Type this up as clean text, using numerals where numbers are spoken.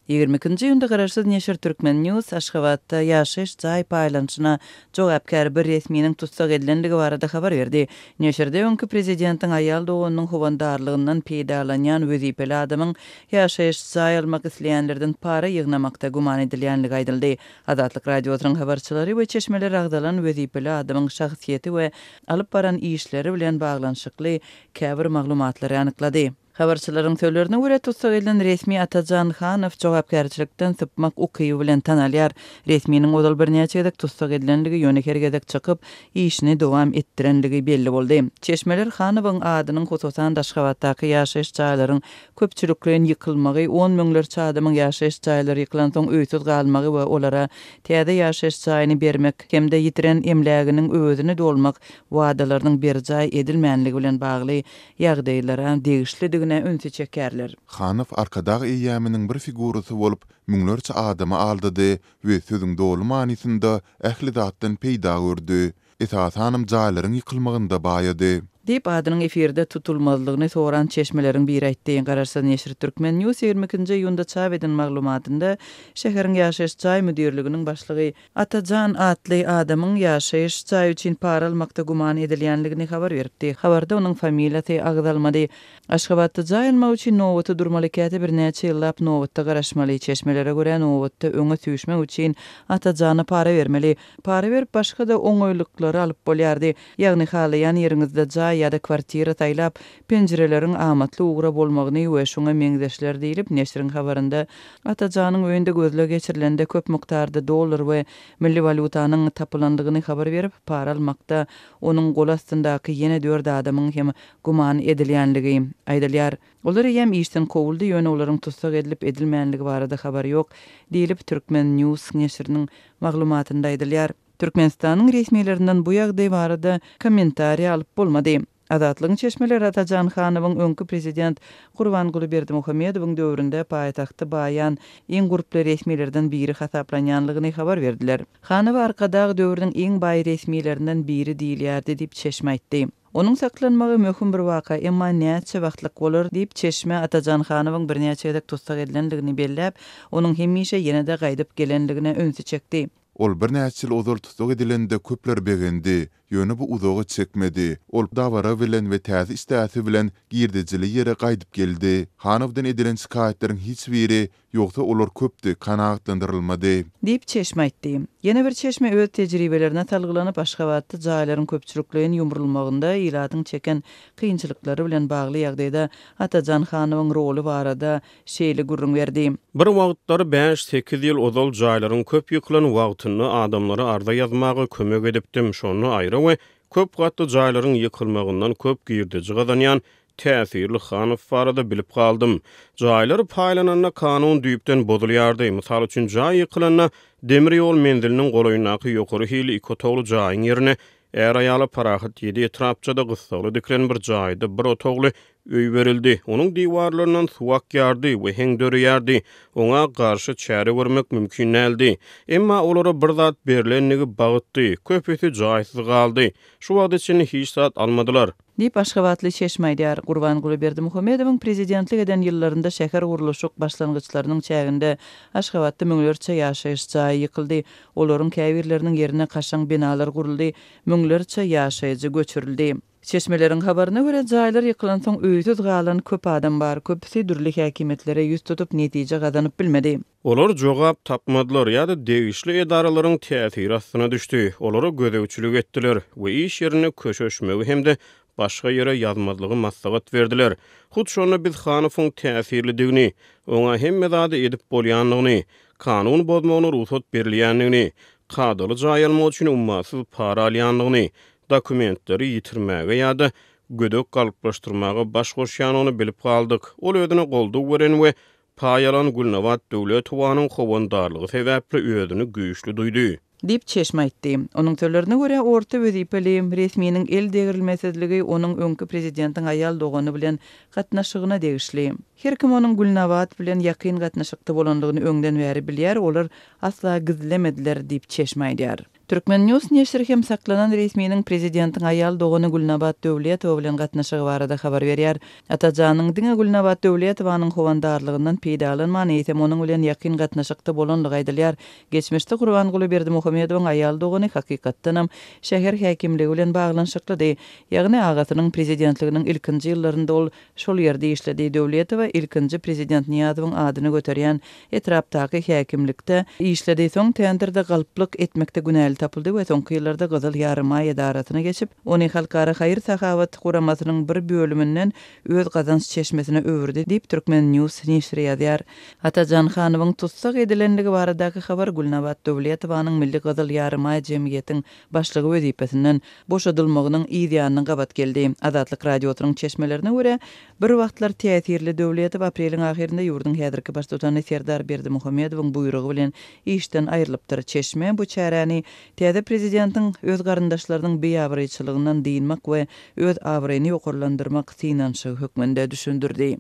22-nji ýylda garaşsyz Neşir Türkmen News Aşgabatda ýaşaýyş jaý paýlanşyna jogapkär bir resminiň tutsak edilenligi barada habar berdi. Neşirde öňkü prezidentiň aýal doganynyň howandarlygyndan peýdalanýan wezipeli adamyň ýaşaýyş jaý almak isleýänlerden para ýygnamakda guman edilýänligi aýdyldy. Adatlyk radiosynyň habarçylary we çeşmeler agdalan wezipeli adamyň şahsyýeti we alyp baran işleri bilen baglanşykly käbir maglumatlary anyklady. Habarçylaryň söýlerine görä tutsak edilen resmi Atajan Hanow jogapkärçilikden sypmak ukyby bilen tanalýar. Resminiň odal birnäçe gedek tutsak edilenligi ýöneker gedek çykyp işini dowam etdirenligi belli boldy. Çeşmeler Hanowyň adynyň hususan Aşgabatdaky ýaşaýyş jaýlaryň köpçüliklerin ýykylmagy, 10 miňlerçe adamyň ýaşaýyş jaýlary ýykylan soň öýsüz galmagy we olara täze ýaşaýyş jaýyny bermek hemde ýitiren emläginiň özüni dolmak wadalarynyň berjaý edilmänligi bilen bagly ýagdaýlara degişli ünsi çekerler. Hanow arkadagy eýäminiň bir figurasy bolup müňlerçe adamy aldydy we sözüň dolu manysynda ähli zatdan peýda gördü. Esas hanım jaýlaryň ýykylmagynda baýady. Dip adynyň efirde tutulmazlygyny soran çeşmeleriň biri aýtdy. Garaşsyz Neşir Türkmen News 22-nji ýylda çap eden maglumatynda şäheriň ýaşaýyş jaý müdirliginiň başlygy Atajan atly adamyň ýaşaýyş jaý üçin para almakda guman edilýänligini habar berdi. Habarda onuň familiýasy agdalmady. Aşgabatda jaý almak üçin Nowatda durmaly käte bir näçe ýyllap Nowatda garaşmaly. Çeşmelere görä Nowatda öňe süýşmek üçin Atajana para bermeli. Para berip başga da oňoýlyklary alyp bolýardy. Ýagny halaýan ýeriňizde jaý ýa-da kwartira taýlap penjireleriň amatly ugra bolmagyny we şoňa meňzeşler diýilip Neşiriň habarynda Atajanyň öýünde gözle geçirilende köp mukdarda dollar we milli valutanyň tapylandygyny habar berip para almakda onuň gol astyndaky ýene 4 adamyň hem guman edilýänligi aýdylýar. Olar hem işden kovuldy ýöne olaryň tutsak edilip edilmänligi barada habar ýok diýilip Türkmen News Neşiriniň maglumatynda aýdylýar. Türkmenistanyň resmiýetlerinden bu ýagdaý barada kommentariýa alyp bolmady. Adatlyň çeşmeler Atajan Hanowyň öňkü prezident Gurbanguly Berdimuhammedowyň döwründe paýtagty baýan iň guruply resmiýetlerden biri hasaplanýanlygyny habar berdiler. Hanow arkadaky döwrüniň iň baý resmiýetlerinden biri diýilýärdi diýip çeşme aýtdy. Onuň saklanmagy möhüm bir waka, emma näçe wagtlyk bolar diýip çeşme Atajan Hanowyň birnäçe ýyldyk tutsak edilenligini belläp, onuň hemişe ýene-de gaýdyp gelenligine öňsü çekdi. Ol bir näçe ýyl ozal tutsak edilende köpler begendi. Ýöne bu uzagy çekmedi. Ol dawara bilen we täze istäsi bilen girdijili ýere gaýdyp geldi. Hanowdan edilen şikaýetleriň hiç biri ýoksa olar köpdi, kanagatlandyrylmady. Diýip çeşme aýtdy. Ýene bir çeşme öz tejribelerine talgylanyp Aşgabatda jaýlaryň köpçüliklerini ýumrulmagynda ýylatyň çeken kynçylyklary bilen bagly ýagdaýda Atajan Hanowyň roli barada şeýle gurrun berdi. Bir wagtlar 5-8 ýyl ozal jaýlaryň köp ýyklan wagtyny adamlara arda ýazmagy kömek edipdim. Şonu aýra we köp gatly jaýlaryň ýykylmagyndan köp girdici gazanýan täsirli Hanow barada bilip galdym. Jaýlar paýlananna kanun düýpden bozulýardy. Mysal üçin jaý ýykylanna demir ýol mendiliniň golaýynaky ýokary hili ikotogly jaýyň ýerine äraýaly parahat ýedi etrapçada gysgaly dikilen bir jaýda bir otogly öý berildi. Onuň diwarlaryndan suwak ýardy we heň dörýärdi. Oňa garşy çäre görmek mümkin näildi. Emma olara bir zat berilenligi bagytdy. Köpeti jaýsyz galdy. Şu wagt içinde hiç zat almadylar. Diýip Aşgabatly çeşmeýdýar. Gurbanguly Berdimuhammedowyň prezidentlik eden ýyllarynda şäher gurulşyk başlangyçlarynyň çäginde Aşgabatda müňlerçe ýaşaýyş jaý ýykyldy. Olaryň käbirleriniň ýerine kaşaň binalar guruldy. Müňlerçe ýaşaýjy göçürildi. Çeşmeleriň habaryna görä jaýlar ýykylan soň öýsüz galan köp adam bar. Köpüsi dürli häkimetlere ýüz tutup netije gazanyp bilmedi. Olar jogap tapmadylar ýa-da degişli edaralaryň täsiri astyna düşdi. Olara gödäwçilik etdiler we iş ýerine köşeşmegi hemde başga ýere ýazmadlygy maslahat berdiler. Hut şonu biz Hanowyň täsirlidigini, oňa hemme zady edip bolýanlygyny, kanun bozmagyna ruhsat berilýänligini, kadaly jaý almak üçin ummasyz para alýanlygyny, dokumentleri ýitirmäge ýa-da gödök galyplaşdyrmaga baş goşýanyny bilip galdyk. Ol ödüne goldu gören we paýalan Gulnawat döwlet towanyň howandarlygy sebäpli özüni güýçli duýdy. Diýip çeşme aýtdy. Onuň sözlerine görä orta wezipeli resmiýetiň el degirilmezligi onuň öňkü prezidentiň aýal dogany bilen gatnaşygyna degişli. Her kim onuň Gulnawat bilen ýakyn gatnaşykda bolandygyny öňden bäri bilýär, olar asla gizlemediler diýip çeşme aýdýar. Türkmen News neşri hem saklanan resminin prezidentin ayal doğunu Gülnabat Döwletow bilen gatnaşygy barada habar berýär. Atajanyň diňe Gülnabat Döwletowanyň howandarlygyndan peýdalanman eýsem onuň bilen ýakyn gatnaşykda bolanlygy aýdylýar. Geçmişde Gurbanguly Berdimuhammedowyň ayal doğuny hakykatdanam şäher häkimligi bilen baglanşyklydy. Ýagny agatynyň prezidentliginiň ilkinji ýyllarynda ol şol ýerde işledi. Döwletow ilkinji prezident Niýazowyň adyny göterýän etrapdaky häkimlikde işledi. Soň tendirde galyplyk etmekde günäli tapyldy we soňky ýyllarda Gyzyl Ýarma edaratyna geçip, ony halkara haýır sahawat guramasynyň bir bölümünden öz gazanç çeşmesine öwürdi diýip Türkmen News neşri ýazýar. Atajan hanywyň tutsak edilenligi baradaky habar Gülnabat Döwletowanyň Milli Gyzyl Ýarma jemgyýetiň başlygy wezipesinden boşadylmagynyň ýa-da gabat geldi. Azatlyk radiosynyň çeşmelerine görä, bir wagtlar täsirli Döwletow apreliň ahirinde ýurdun häzirki başdutany Serdar Berdimuhammedowyň buýrugy bilen işden aýrylypdyr. Çeşme bu çäräni täze prezidentiň öz garyndaşlarynyň beýabryçylygynyň diýmek we öz abryny ýokarlandyrmak synanşy hökmünde düşündirdi.